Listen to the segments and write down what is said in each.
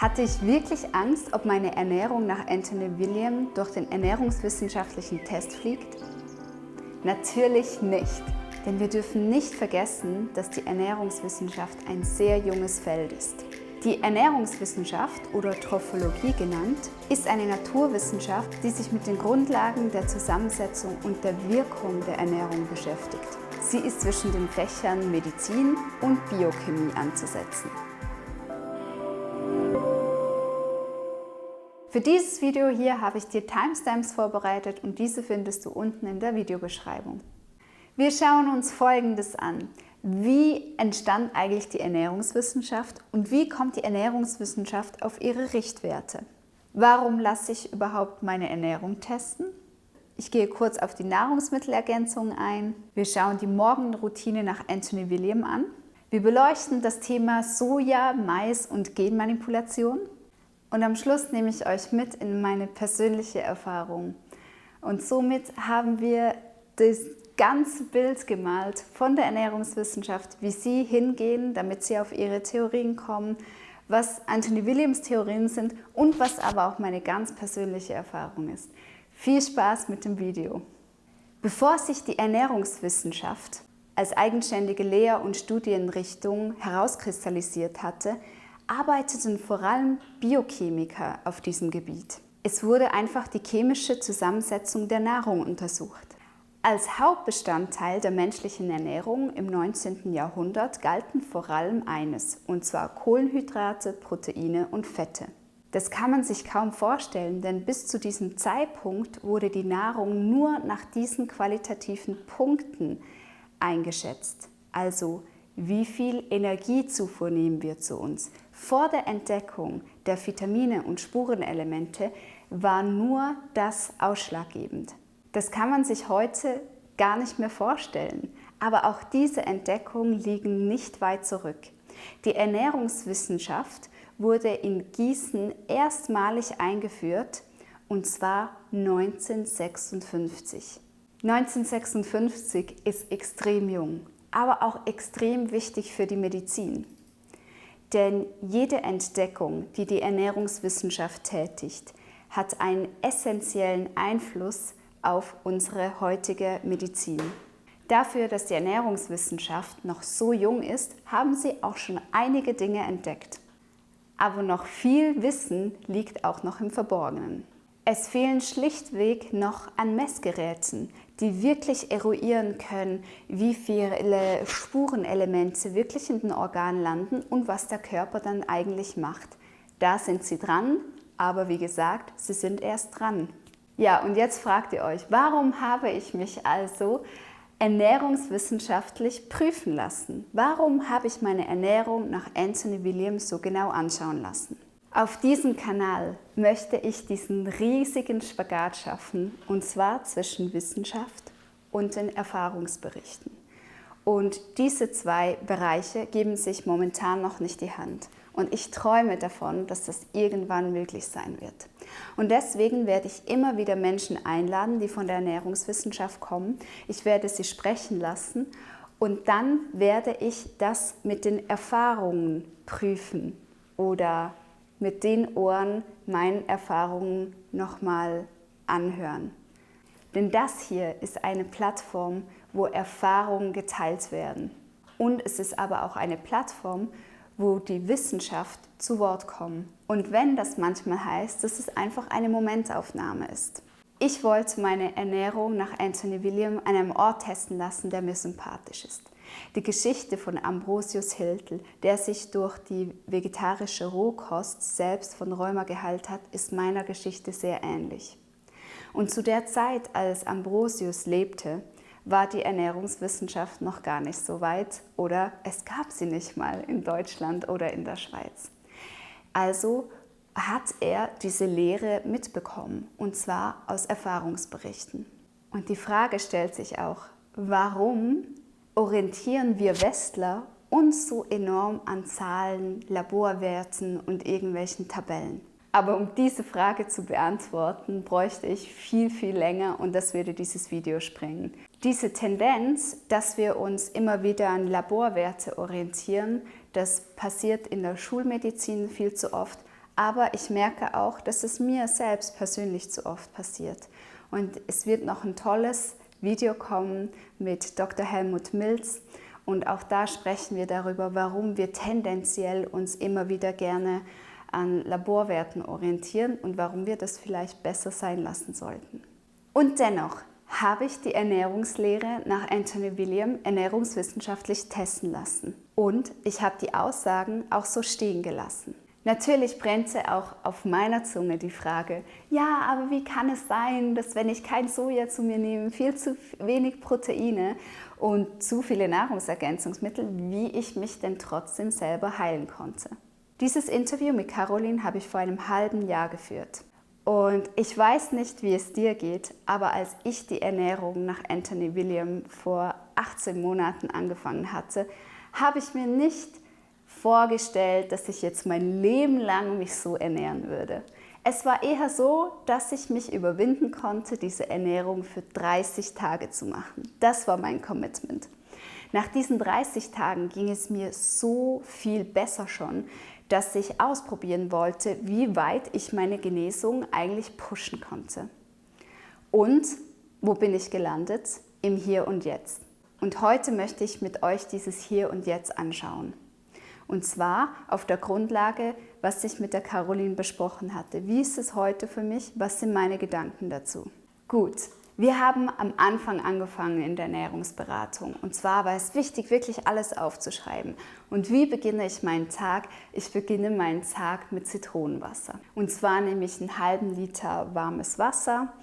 Hatte ich wirklich Angst, ob meine Ernährung nach Anthony William durch den ernährungswissenschaftlichen Test fliegt? Natürlich nicht, denn wir dürfen nicht vergessen, dass die Ernährungswissenschaft ein sehr junges Feld ist. Die Ernährungswissenschaft oder Trophologie genannt, ist eine Naturwissenschaft, die sich mit den Grundlagen der Zusammensetzung und der Wirkung der Ernährung beschäftigt. Sie ist zwischen den Fächern Medizin und Biochemie anzusetzen. Für dieses Video hier habe ich dir Timestamps vorbereitet und diese findest du unten in der Videobeschreibung. Wir schauen uns Folgendes an. Wie entstand eigentlich die Ernährungswissenschaft und wie kommt die Ernährungswissenschaft auf ihre Richtwerte? Warum lasse ich überhaupt meine Ernährung testen? Ich gehe kurz auf die Nahrungsmittelergänzungen ein. Wir schauen die Morgenroutine nach Anthony William an. Wir beleuchten das Thema Soja, Mais und Genmanipulation. Und am Schluss nehme ich euch mit in meine persönliche Erfahrung. Und somit haben wir das ganze Bild gemalt von der Ernährungswissenschaft, wie sie hingehen, damit sie auf ihre Theorien kommen, was Anthony Williams Theorien sind und was aber auch meine ganz persönliche Erfahrung ist. Viel Spaß mit dem Video! Bevor sich die Ernährungswissenschaft als eigenständige Lehr- und Studienrichtung herauskristallisiert hatte, arbeiteten vor allem Biochemiker auf diesem Gebiet. Es wurde einfach die chemische Zusammensetzung der Nahrung untersucht. Als Hauptbestandteil der menschlichen Ernährung im 19. Jahrhundert galten vor allem eines, und zwar Kohlenhydrate, Proteine und Fette. Das kann man sich kaum vorstellen, denn bis zu diesem Zeitpunkt wurde die Nahrung nur nach diesen qualitativen Punkten eingeschätzt. Also wie viel Energiezufuhr nehmen wir zu uns? Vor der Entdeckung der Vitamine und Spurenelemente war nur das ausschlaggebend. Das kann man sich heute gar nicht mehr vorstellen, aber auch diese Entdeckungen liegen nicht weit zurück. Die Ernährungswissenschaft wurde in Gießen erstmalig eingeführt, und zwar 1956. 1956 ist extrem jung, aber auch extrem wichtig für die Medizin. Denn jede Entdeckung, die die Ernährungswissenschaft tätigt, hat einen essentiellen Einfluss auf unsere heutige Medizin. Dafür, dass die Ernährungswissenschaft noch so jung ist, haben sie auch schon einige Dinge entdeckt. Aber noch viel Wissen liegt auch noch im Verborgenen. Es fehlen schlichtweg noch an Messgeräten, die wirklich eruieren können, wie viele Spurenelemente wirklich in den Organen landen und was der Körper dann eigentlich macht. Da sind sie dran, aber wie gesagt, sie sind erst dran. Ja, und jetzt fragt ihr euch, warum habe ich mich also ernährungswissenschaftlich prüfen lassen? Warum habe ich meine Ernährung nach Anthony William so genau anschauen lassen? Auf diesem Kanal möchte ich diesen riesigen Spagat schaffen, und zwar zwischen Wissenschaft und den Erfahrungsberichten. Und diese zwei Bereiche geben sich momentan noch nicht die Hand. Und ich träume davon, dass das irgendwann möglich sein wird. Und deswegen werde ich immer wieder Menschen einladen, die von der Ernährungswissenschaft kommen. Ich werde sie sprechen lassen und dann werde ich das mit den Erfahrungen prüfen oder mit den Ohren meinen Erfahrungen nochmal anhören. Denn das hier ist eine Plattform, wo Erfahrungen geteilt werden. Und es ist aber auch eine Plattform, wo die Wissenschaft zu Wort kommt. Und wenn das manchmal heißt, dass es einfach eine Momentaufnahme ist. Ich wollte meine Ernährung nach Anthony William an einem Ort testen lassen, der mir sympathisch ist. Die Geschichte von Ambrosius Hiltl, der sich durch die vegetarische Rohkost selbst von Rheuma geheilt hat, ist meiner Geschichte sehr ähnlich. Und zu der Zeit, als Ambrosius lebte, war die Ernährungswissenschaft noch gar nicht so weit oder es gab sie nicht mal in Deutschland oder in der Schweiz. Also hat er diese Lehre mitbekommen, und zwar aus Erfahrungsberichten. Und die Frage stellt sich auch, warum orientieren wir Westler uns so enorm an Zahlen, Laborwerten und irgendwelchen Tabellen? Aber um diese Frage zu beantworten, bräuchte ich viel, viel länger und das würde dieses Video sprengen. Diese Tendenz, dass wir uns immer wieder an Laborwerte orientieren, das passiert in der Schulmedizin viel zu oft, Aber ich merke auch, dass es mir selbst persönlich zu oft passiert. Und es wird noch ein tolles Video kommen mit Dr. Helmut Milz. Und auch da sprechen wir darüber, warum wir tendenziell uns immer wieder gerne an Laborwerten orientieren und warum wir das vielleicht besser sein lassen sollten. Und dennoch habe ich die Ernährungslehre nach Anthony William ernährungswissenschaftlich testen lassen. Und ich habe die Aussagen auch so stehen gelassen. Natürlich brennte auch auf meiner Zunge die Frage, ja, aber wie kann es sein, dass wenn ich kein Soja zu mir nehme, viel zu wenig Proteine und zu viele Nahrungsergänzungsmittel, wie ich mich denn trotzdem selber heilen konnte? Dieses Interview mit Caroline habe ich vor einem halben Jahr geführt. Und ich weiß nicht, wie es dir geht, aber als ich die Ernährung nach Anthony William vor 18 Monaten angefangen hatte, habe ich mir nicht vorgestellt, dass ich jetzt mein Leben lang mich so ernähren würde. Es war eher so, dass ich mich überwinden konnte, diese Ernährung für 30 Tage zu machen. Das war mein Commitment. Nach diesen 30 Tagen ging es mir so viel besser schon, dass ich ausprobieren wollte, wie weit ich meine Genesung eigentlich pushen konnte. Und wo bin ich gelandet? Im Hier und Jetzt. Und heute möchte ich mit euch dieses Hier und Jetzt anschauen. Und zwar auf der Grundlage, was ich mit der Caroline besprochen hatte. Wie ist es heute für mich? Was sind meine Gedanken dazu? Gut, wir haben am Anfang angefangen in der Ernährungsberatung. Und zwar war es wichtig, wirklich alles aufzuschreiben. Und wie beginne ich meinen Tag? Ich beginne meinen Tag mit Zitronenwasser. Und zwar nehme ich einen halben Liter warmes Wasser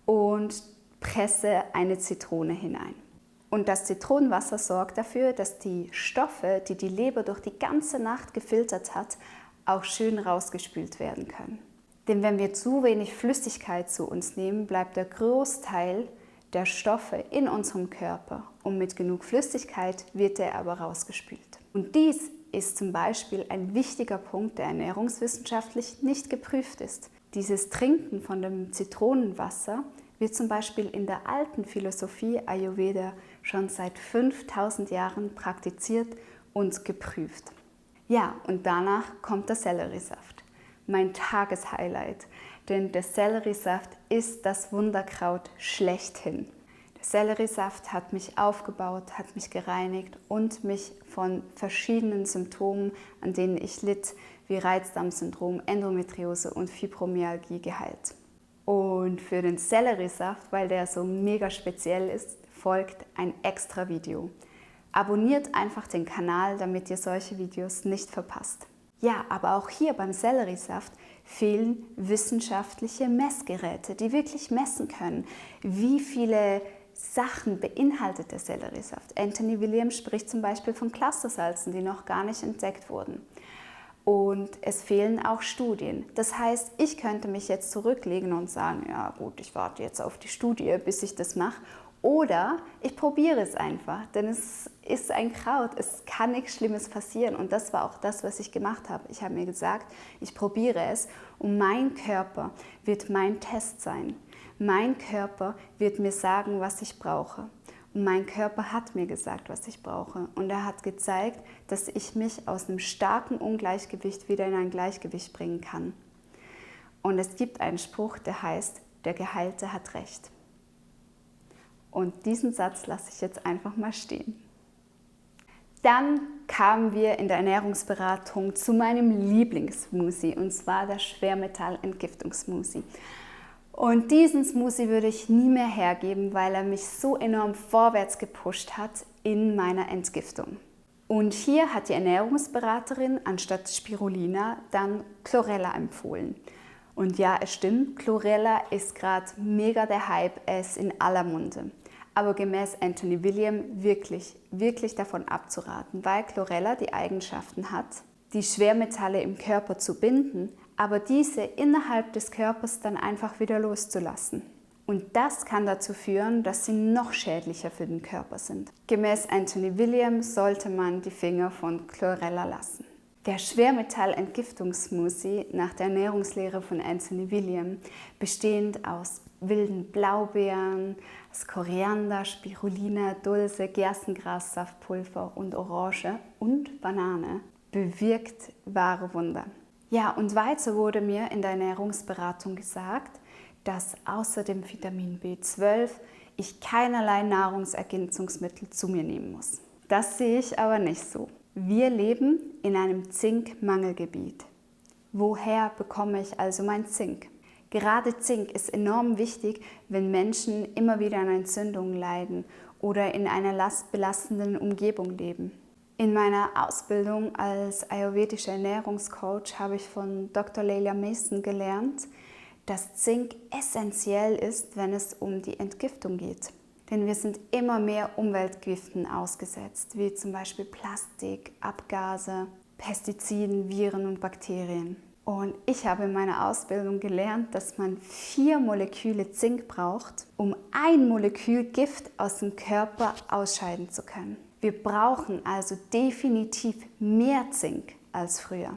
und presse eine Zitrone hinein. Und das Zitronenwasser sorgt dafür, dass die Stoffe, die die Leber durch die ganze Nacht gefiltert hat, auch schön rausgespült werden können. Denn wenn wir zu wenig Flüssigkeit zu uns nehmen, bleibt der Großteil der Stoffe in unserem Körper. Und mit genug Flüssigkeit wird er aber rausgespült. Und dies ist zum Beispiel ein wichtiger Punkt, der ernährungswissenschaftlich nicht geprüft ist. Dieses Trinken von dem Zitronenwasser wird zum Beispiel in der alten Philosophie Ayurveda schon seit 5000 Jahren praktiziert und geprüft. Ja, und danach kommt der Selleriesaft, mein Tageshighlight, denn der Selleriesaft ist das Wunderkraut schlechthin. Der Selleriesaft hat mich aufgebaut, hat mich gereinigt und mich von verschiedenen Symptomen, an denen ich litt, wie Reizdarmsyndrom, Endometriose und Fibromyalgie geheilt. Und für den Selleriesaft, weil der so mega speziell ist, folgt ein extra Video. Abonniert einfach den Kanal, damit ihr solche Videos nicht verpasst. Ja, aber auch hier beim Selleriesaft fehlen wissenschaftliche Messgeräte, die wirklich messen können, wie viele Sachen beinhaltet der Selleriesaft. Anthony William spricht zum Beispiel von Clustersalzen, die noch gar nicht entdeckt wurden. Und es fehlen auch Studien. Das heißt, ich könnte mich jetzt zurücklegen und sagen, ja gut, ich warte jetzt auf die Studie, bis ich das mache. Oder ich probiere es einfach, denn es ist ein Kraut, es kann nichts Schlimmes passieren. Und das war auch das, was ich gemacht habe. Ich habe mir gesagt, ich probiere es und mein Körper wird mein Test sein. Mein Körper wird mir sagen, was ich brauche. Und mein Körper hat mir gesagt, was ich brauche. Und er hat gezeigt, dass ich mich aus einem starken Ungleichgewicht wieder in ein Gleichgewicht bringen kann. Und es gibt einen Spruch, der heißt, der Geheilte hat Recht. Und diesen Satz lasse ich jetzt einfach mal stehen. Dann kamen wir in der Ernährungsberatung zu meinem Lieblingssmoothie, und zwar der Schwermetall-Entgiftungssmoothie. Und diesen Smoothie würde ich nie mehr hergeben, weil er mich so enorm vorwärts gepusht hat in meiner Entgiftung. Und hier hat die Ernährungsberaterin anstatt Spirulina dann Chlorella empfohlen. Und ja, es stimmt, Chlorella ist gerade mega der Hype, er ist in aller Munde. Aber gemäß Anthony William wirklich davon abzuraten, weil Chlorella die Eigenschaften hat, die Schwermetalle im Körper zu binden, aber diese innerhalb des Körpers dann einfach wieder loszulassen. Und das kann dazu führen, dass sie noch schädlicher für den Körper sind. Gemäß Anthony William sollte man die Finger von Chlorella lassen. Der Schwermetall-Entgiftungssmoothie nach der Ernährungslehre von Anthony William, bestehend aus wilden Blaubeeren, aus Koriander, Spirulina, Dulse, Gerstengras, Saftpulver und Orange und Banane, bewirkt wahre Wunder. Ja, und weiter wurde mir in der Ernährungsberatung gesagt, dass außer dem Vitamin B12 ich keinerlei Nahrungsergänzungsmittel zu mir nehmen muss. Das sehe ich aber nicht so. Wir leben in einem Zinkmangelgebiet. Woher bekomme ich also mein Zink? Gerade Zink ist enorm wichtig, wenn Menschen immer wieder an Entzündungen leiden oder in einer belastenden Umgebung leben. In meiner Ausbildung als ayurvedischer Ernährungscoach habe ich von Dr. Leila Mason gelernt, dass Zink essentiell ist, wenn es um die Entgiftung geht. Denn wir sind immer mehr Umweltgiften ausgesetzt, wie zum Beispiel Plastik, Abgase, Pestiziden, Viren und Bakterien. Und ich habe in meiner Ausbildung gelernt, dass man 4 Moleküle Zink braucht, um ein Molekül Gift aus dem Körper ausscheiden zu können. Wir brauchen also definitiv mehr Zink als früher.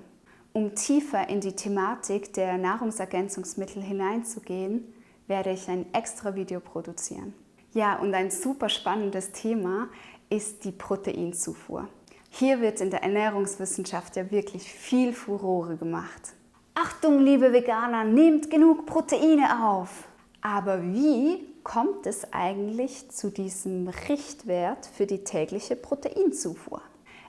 Um tiefer in die Thematik der Nahrungsergänzungsmittel hineinzugehen, werde ich ein extra Video produzieren. Ja, und ein super spannendes Thema ist die Proteinzufuhr. Hier wird in der Ernährungswissenschaft ja wirklich viel Furore gemacht. Achtung, liebe Veganer, nehmt genug Proteine auf! Aber wie kommt es eigentlich zu diesem Richtwert für die tägliche Proteinzufuhr?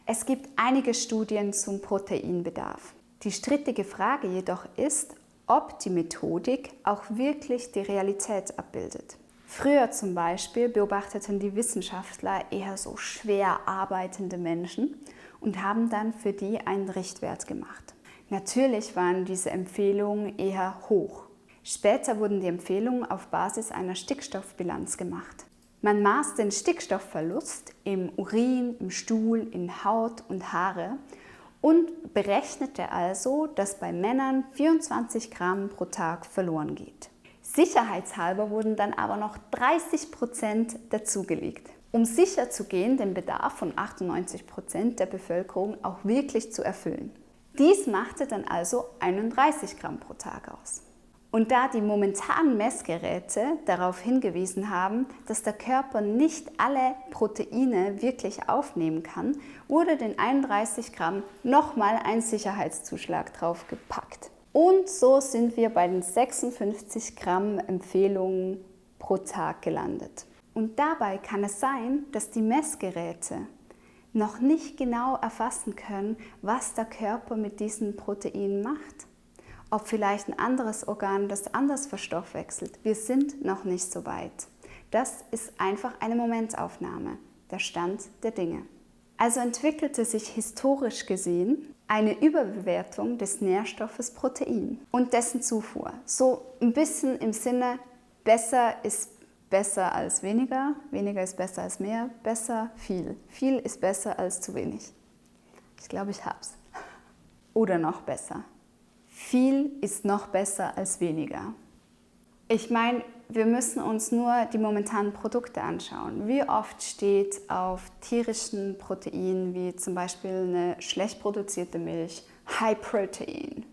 Es gibt einige Studien zum Proteinbedarf. Die strittige Frage jedoch ist, ob die Methodik auch wirklich die Realität abbildet. Früher zum Beispiel beobachteten die Wissenschaftler eher so schwer arbeitende Menschen und haben dann für die einen Richtwert gemacht. Natürlich waren diese Empfehlungen eher hoch. Später wurden die Empfehlungen auf Basis einer Stickstoffbilanz gemacht. Man maß den Stickstoffverlust im Urin, im Stuhl, in Haut und Haare und berechnete also, dass bei Männern 24 Gramm pro Tag verloren geht. Sicherheitshalber wurden dann aber noch 30% dazugelegt, um sicher zu gehen, den Bedarf von 98% der Bevölkerung auch wirklich zu erfüllen. Dies machte dann also 31 Gramm pro Tag aus. Und da die momentanen Messgeräte darauf hingewiesen haben, dass der Körper nicht alle Proteine wirklich aufnehmen kann, wurde den 31 Gramm nochmal ein Sicherheitszuschlag drauf gepackt. Und so sind wir bei den 56 Gramm Empfehlungen pro Tag gelandet. Und dabei kann es sein, dass die Messgeräte noch nicht genau erfassen können, was der Körper mit diesen Proteinen macht. Ob vielleicht ein anderes Organ das anders verstoffwechselt. Wir sind noch nicht so weit. Das ist einfach eine Momentaufnahme, der Stand der Dinge. Also entwickelte sich historisch gesehen eine Überbewertung des Nährstoffes Protein und dessen Zufuhr. So ein bisschen im Sinne, besser ist besser als weniger, weniger ist besser als mehr, besser viel. Viel ist besser als zu wenig. Ich glaube, ich hab's. Oder noch besser. Viel ist noch besser als weniger. Ich meine, wir müssen uns nur die momentanen Produkte anschauen. Wie oft steht auf tierischen Proteinen, wie zum Beispiel eine schlecht produzierte Milch, High Protein.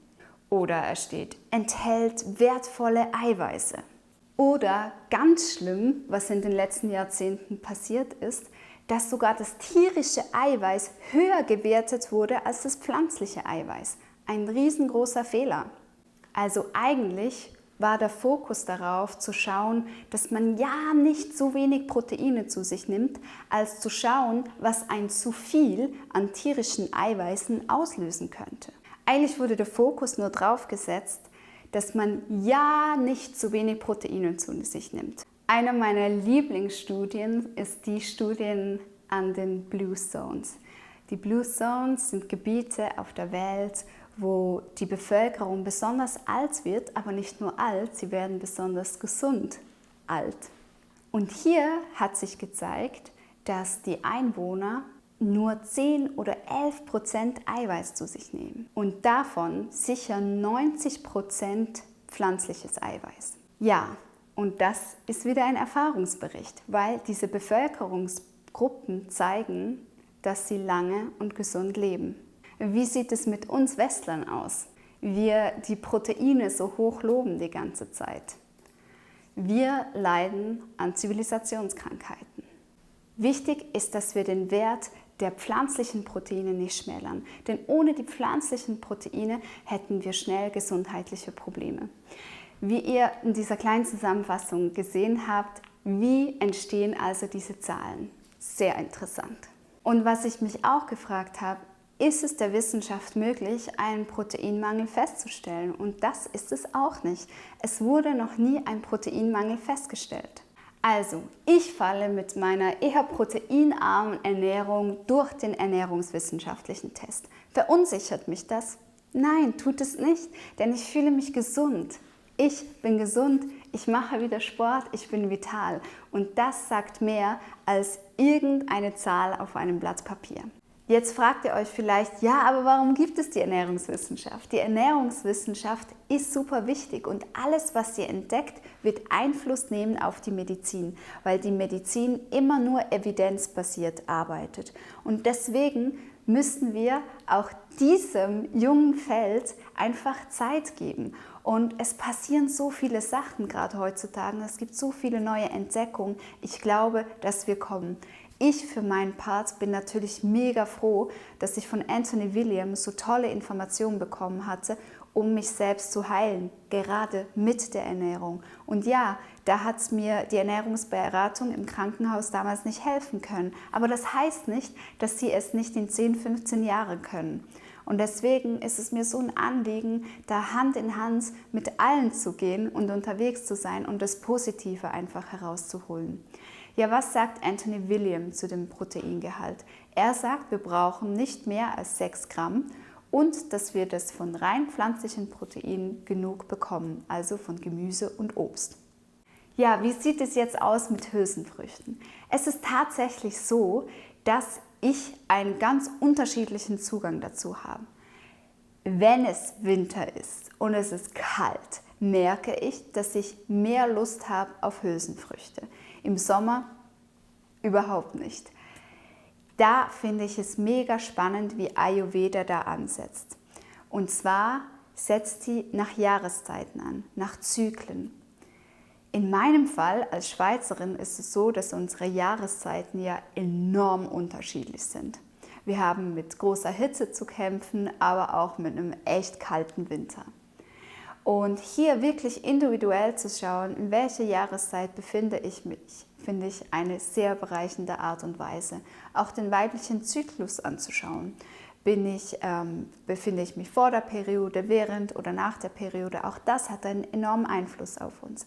Oder es steht, enthält wertvolle Eiweiße. Oder ganz schlimm, was in den letzten Jahrzehnten passiert ist, dass sogar das tierische Eiweiß höher gewertet wurde als das pflanzliche Eiweiß. Ein riesengroßer Fehler. Also eigentlich war der Fokus darauf zu schauen, dass man ja nicht zu wenig Proteine zu sich nimmt, als zu schauen, was ein zu viel an tierischen Eiweißen auslösen könnte. Eigentlich wurde der Fokus nur darauf gesetzt, dass man ja nicht zu wenig Proteine zu sich nimmt. Eine meiner Lieblingsstudien ist die Studien an den Blue Zones. Die Blue Zones sind Gebiete auf der Welt, wo die Bevölkerung besonders alt wird, aber nicht nur alt, sie werden besonders gesund alt. Und hier hat sich gezeigt, dass die Einwohner nur 10 oder 11% Eiweiß zu sich nehmen und davon sicher 90% pflanzliches Eiweiß. Ja, und das ist wieder ein Erfahrungsbericht, weil diese Bevölkerungsgruppen zeigen, dass sie lange und gesund leben. Wie sieht es mit uns Westlern aus? Wir die Proteine so hoch loben die ganze Zeit. Wir leiden an Zivilisationskrankheiten. Wichtig ist, dass wir den Wert der pflanzlichen Proteine nicht schmälern. Denn ohne die pflanzlichen Proteine hätten wir schnell gesundheitliche Probleme. Wie ihr in dieser kleinen Zusammenfassung gesehen habt, wie entstehen also diese Zahlen? Sehr interessant. Und was ich mich auch gefragt habe, ist es der Wissenschaft möglich, einen Proteinmangel festzustellen? Und das ist es auch nicht. Es wurde noch nie ein Proteinmangel festgestellt. Also, ich falle mit meiner eher proteinarmen Ernährung durch den ernährungswissenschaftlichen Test. Verunsichert mich das? Nein, tut es nicht, denn ich fühle mich gesund. Ich bin gesund, ich mache wieder Sport, ich bin vital. Und das sagt mehr als irgendeine Zahl auf einem Blatt Papier. Jetzt fragt ihr euch vielleicht, ja, aber warum gibt es die Ernährungswissenschaft? Die Ernährungswissenschaft ist super wichtig und alles, was sie entdeckt, wird Einfluss nehmen auf die Medizin, weil die Medizin immer nur evidenzbasiert arbeitet. Und deswegen müssen wir auch diesem jungen Feld einfach Zeit geben. Und es passieren so viele Sachen gerade heutzutage, es gibt so viele neue Entdeckungen. Ich glaube, dass wir kommen. Ich für meinen Part bin natürlich mega froh, dass ich von Anthony Williams so tolle Informationen bekommen hatte, um mich selbst zu heilen, gerade mit der Ernährung. Und ja, da hat es mir die Ernährungsberatung im Krankenhaus damals nicht helfen können. Aber das heißt nicht, dass sie es nicht in 10, 15 Jahren können. Und deswegen ist es mir so ein Anliegen, da Hand in Hand mit allen zu gehen und unterwegs zu sein und das Positive einfach herauszuholen. Ja, was sagt Anthony Williams zu dem Proteingehalt? Er sagt, wir brauchen nicht mehr als 6 Gramm und dass wir das von rein pflanzlichen Proteinen genug bekommen, also von Gemüse und Obst. Ja, wie sieht es jetzt aus mit Hülsenfrüchten? Es ist tatsächlich so, dass ich einen ganz unterschiedlichen Zugang dazu habe. Wenn es Winter ist und es ist kalt, merke ich, dass ich mehr Lust habe auf Hülsenfrüchte. Im Sommer überhaupt nicht. Da finde ich es mega spannend, wie Ayurveda da ansetzt. Und zwar setzt sie nach Jahreszeiten an, nach Zyklen. In meinem Fall als Schweizerin ist es so, dass unsere Jahreszeiten ja enorm unterschiedlich sind. Wir haben mit großer Hitze zu kämpfen, aber auch mit einem echt kalten Winter. Und hier wirklich individuell zu schauen, in welcher Jahreszeit befinde ich mich, finde ich eine sehr bereichernde Art und Weise. Auch den weiblichen Zyklus anzuschauen. Befinde ich mich vor der Periode, während oder nach der Periode? Auch das hat einen enormen Einfluss auf uns.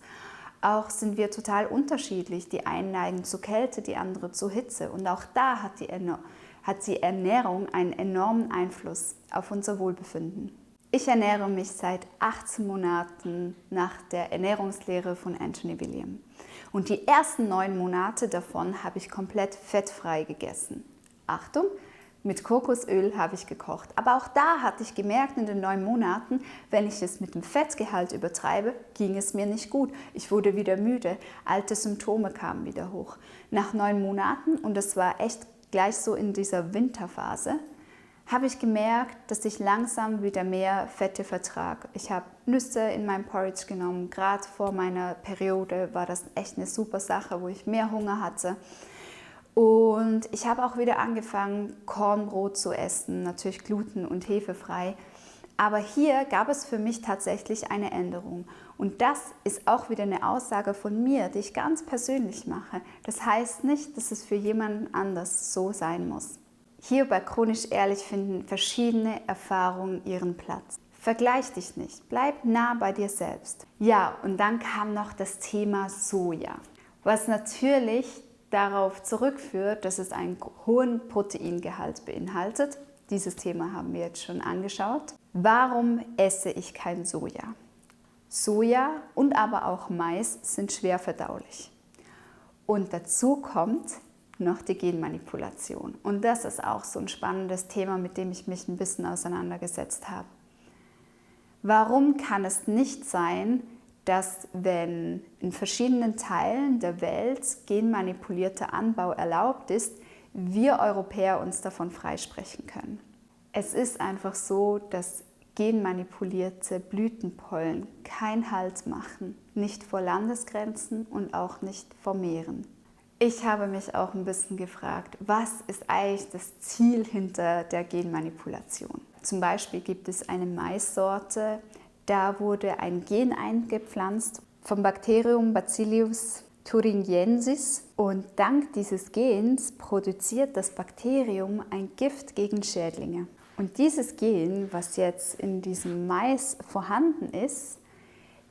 Auch sind wir total unterschiedlich. Die einen neigen zu Kälte, die andere zu Hitze. Und auch da hat die Ernährung einen enormen Einfluss auf unser Wohlbefinden. Ich ernähre mich seit 18 Monaten nach der Ernährungslehre von Anthony Williams. Und die ersten 9 Monate davon habe ich komplett fettfrei gegessen. Achtung, mit Kokosöl habe ich gekocht. Aber auch da hatte ich gemerkt in den 9 Monaten, wenn ich es mit dem Fettgehalt übertreibe, ging es mir nicht gut. Ich wurde wieder müde, alte Symptome kamen wieder hoch. Nach 9 Monaten, und das war echt gleich so in dieser Winterphase, habe ich gemerkt, dass ich langsam wieder mehr Fette vertrage. Ich habe Nüsse in meinem Porridge genommen. Gerade vor meiner Periode war das echt eine super Sache, wo ich mehr Hunger hatte. Und ich habe auch wieder angefangen, Kornbrot zu essen, natürlich gluten- und hefefrei. Aber hier gab es für mich tatsächlich eine Änderung. Und das ist auch wieder eine Aussage von mir, die ich ganz persönlich mache. Das heißt nicht, dass es für jemanden anders so sein muss. Hier bei Chronisch Ehrlich finden verschiedene Erfahrungen ihren Platz. Vergleich dich nicht, bleib nah bei dir selbst. Ja, und dann kam noch das Thema Soja, was natürlich darauf zurückführt, dass es einen hohen Proteingehalt beinhaltet. Dieses Thema haben wir jetzt schon angeschaut. Warum esse ich kein Soja? Soja und aber auch Mais sind schwer verdaulich. Und dazu kommt noch die Genmanipulation. Und das ist auch so ein spannendes Thema, mit dem ich mich ein bisschen auseinandergesetzt habe. Warum kann es nicht sein, dass wenn in verschiedenen Teilen der Welt genmanipulierter Anbau erlaubt ist, wir Europäer uns davon freisprechen können? Es ist einfach so, dass genmanipulierte Blütenpollen keinen Halt machen, nicht vor Landesgrenzen und auch nicht vor Meeren. Ich habe mich auch ein bisschen gefragt, was ist eigentlich das Ziel hinter der Genmanipulation? Zum Beispiel gibt es eine Maissorte, da wurde ein Gen eingepflanzt vom Bakterium Bacillus thuringiensis und dank dieses Gens produziert das Bakterium ein Gift gegen Schädlinge. Und dieses Gen, was jetzt in diesem Mais vorhanden ist,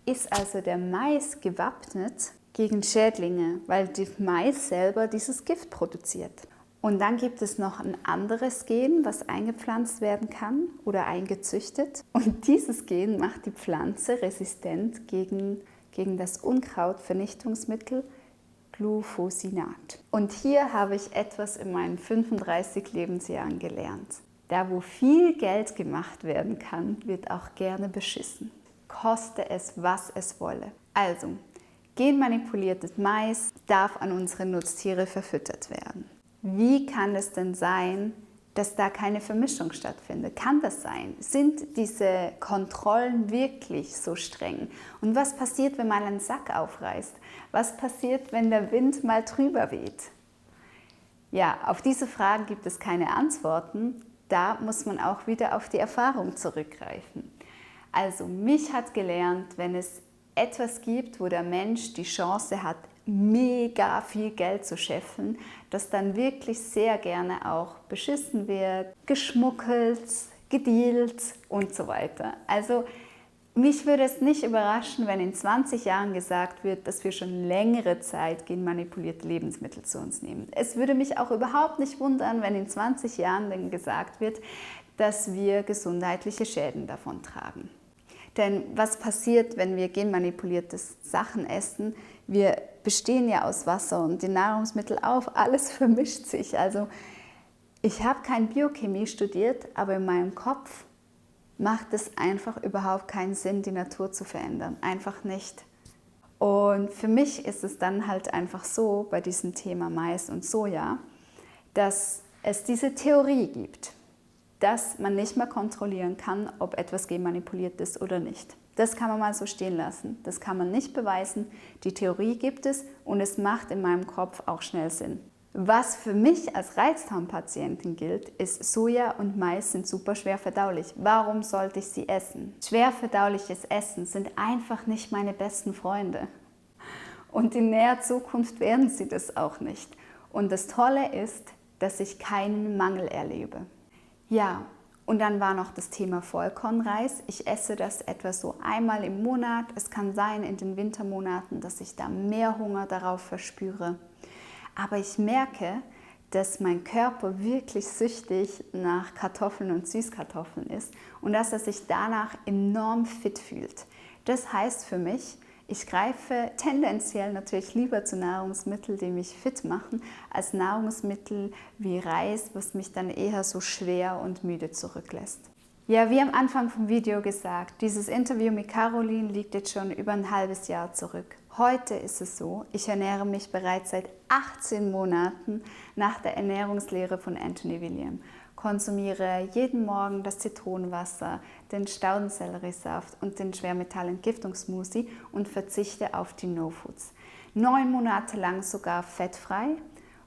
ist also der Mais gewappnet gegen Schädlinge, weil der Mais selber dieses Gift produziert. Und dann gibt es noch ein anderes Gen, was eingepflanzt werden kann oder eingezüchtet. Und dieses Gen macht die Pflanze resistent gegen das Unkrautvernichtungsmittel Glufosinat. Und hier habe ich etwas in meinen 35 Lebensjahren gelernt. Da, wo viel Geld gemacht werden kann, wird auch gerne beschissen. Koste es, was es wolle. Also, genmanipuliertes Mais darf an unsere Nutztiere verfüttert werden. Wie kann es denn sein, dass da keine Vermischung stattfindet? Kann das sein? Sind diese Kontrollen wirklich so streng? Und was passiert, wenn mal ein Sack aufreißt? Was passiert, wenn der Wind mal drüber weht? Ja, auf diese Fragen gibt es keine Antworten. Da muss man auch wieder auf die Erfahrung zurückgreifen. Also mich hat gelernt, wenn es etwas gibt, wo der Mensch die Chance hat, mega viel Geld zu scheffeln, das dann wirklich sehr gerne auch beschissen wird, geschmuggelt, gedealt und so weiter. Also mich würde es nicht überraschen, wenn in 20 Jahren gesagt wird, dass wir schon längere Zeit genmanipulierte Lebensmittel zu uns nehmen. Es würde mich auch überhaupt nicht wundern, wenn in 20 Jahren dann gesagt wird, dass wir gesundheitliche Schäden davon tragen. Denn was passiert, wenn wir genmanipulierte Sachen essen? Wir bestehen ja aus Wasser und die Nahrungsmittel auch, alles vermischt sich. Also ich habe keine Biochemie studiert, aber in meinem Kopf macht es einfach überhaupt keinen Sinn, die Natur zu verändern. Einfach nicht. Und für mich ist es dann halt einfach so, bei diesem Thema Mais und Soja, dass es diese Theorie gibt, dass man nicht mehr kontrollieren kann, ob etwas genmanipuliert ist oder nicht. Das kann man mal so stehen lassen. Das kann man nicht beweisen. Die Theorie gibt es und es macht in meinem Kopf auch schnell Sinn. Was für mich als Reizdarmpatientin gilt, ist, Soja und Mais sind super schwer verdaulich. Warum sollte ich sie essen? Schwer verdauliches Essen sind einfach nicht meine besten Freunde. Und in näher Zukunft werden sie das auch nicht. Und das Tolle ist, dass ich keinen Mangel erlebe. Ja, und dann war noch das Thema Vollkornreis. Ich esse das etwa so einmal im Monat. Es kann sein in den Wintermonaten, dass ich da mehr Hunger darauf verspüre. Aber ich merke, dass mein Körper wirklich süchtig nach Kartoffeln und Süßkartoffeln ist und dass er sich danach enorm fit fühlt. Das heißt für mich, ich greife tendenziell natürlich lieber zu Nahrungsmitteln, die mich fit machen, als Nahrungsmittel wie Reis, was mich dann eher so schwer und müde zurücklässt. Ja, wie am Anfang vom Video gesagt, dieses Interview mit Caroline liegt jetzt schon über ein halbes Jahr zurück. Heute ist es so, ich ernähre mich bereits seit 18 Monaten nach der Ernährungslehre von Anthony William. Konsumiere jeden Morgen das Zitronenwasser, den Staudenselleriesaft und den Schwermetallentgiftungssmoothie und verzichte auf die No-Foods. 9 Monate lang sogar fettfrei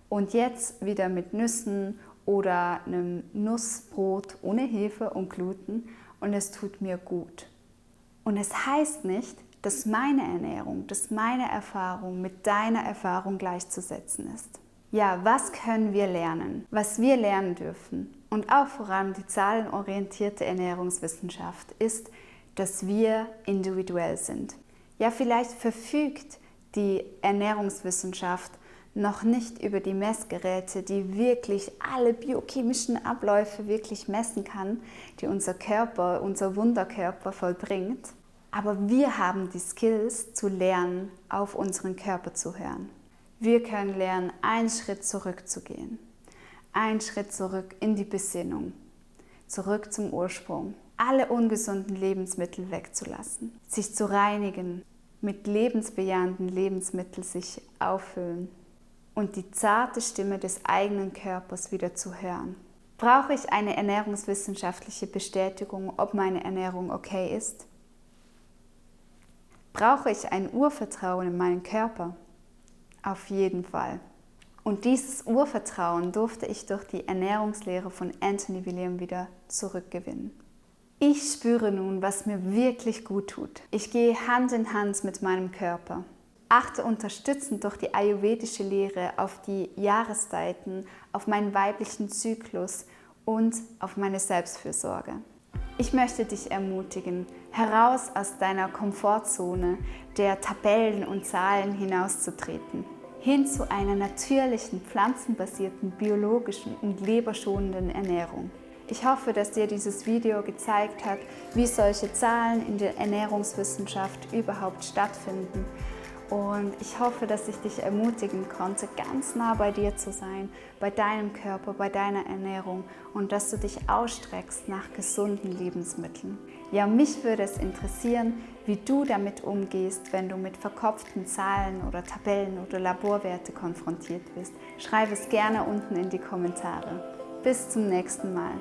und jetzt wieder mit Nüssen oder einem Nussbrot ohne Hefe und Gluten und es tut mir gut. Und es heißt nicht, dass meine Ernährung, dass meine Erfahrung mit deiner Erfahrung gleichzusetzen ist. Ja, was können wir lernen? Was wir lernen dürfen und auch vor allem die zahlenorientierte Ernährungswissenschaft ist, dass wir individuell sind. Ja, vielleicht verfügt die Ernährungswissenschaft noch nicht über die Messgeräte, die wirklich alle biochemischen Abläufe wirklich messen kann, die unser Körper, unser Wunderkörper vollbringt. Aber wir haben die Skills zu lernen, auf unseren Körper zu hören. Wir können lernen, einen Schritt zurückzugehen. Einen Schritt zurück in die Besinnung. Zurück zum Ursprung. Alle ungesunden Lebensmittel wegzulassen. Sich zu reinigen. Mit lebensbejahenden Lebensmitteln sich auffüllen. Und die zarte Stimme des eigenen Körpers wieder zu hören. Brauche ich eine ernährungswissenschaftliche Bestätigung, ob meine Ernährung okay ist? Brauche ich ein Urvertrauen in meinen Körper? Auf jeden Fall. Und dieses Urvertrauen durfte ich durch die Ernährungslehre von Anthony William wieder zurückgewinnen. Ich spüre nun, was mir wirklich gut tut. Ich gehe Hand in Hand mit meinem Körper. Achte unterstützend durch die ayurvedische Lehre auf die Jahreszeiten, auf meinen weiblichen Zyklus und auf meine Selbstfürsorge. Ich möchte dich ermutigen, heraus aus deiner Komfortzone der Tabellen und Zahlen hinauszutreten, hin zu einer natürlichen, pflanzenbasierten, biologischen und leberschonenden Ernährung. Ich hoffe, dass dir dieses Video gezeigt hat, wie solche Zahlen in der Ernährungswissenschaft überhaupt stattfinden. Und ich hoffe, dass ich dich ermutigen konnte, ganz nah bei dir zu sein, bei deinem Körper, bei deiner Ernährung und dass du dich ausstreckst nach gesunden Lebensmitteln. Ja, mich würde es interessieren, wie du damit umgehst, wenn du mit verkopften Zahlen oder Tabellen oder Laborwerte konfrontiert bist. Schreib es gerne unten in die Kommentare. Bis zum nächsten Mal.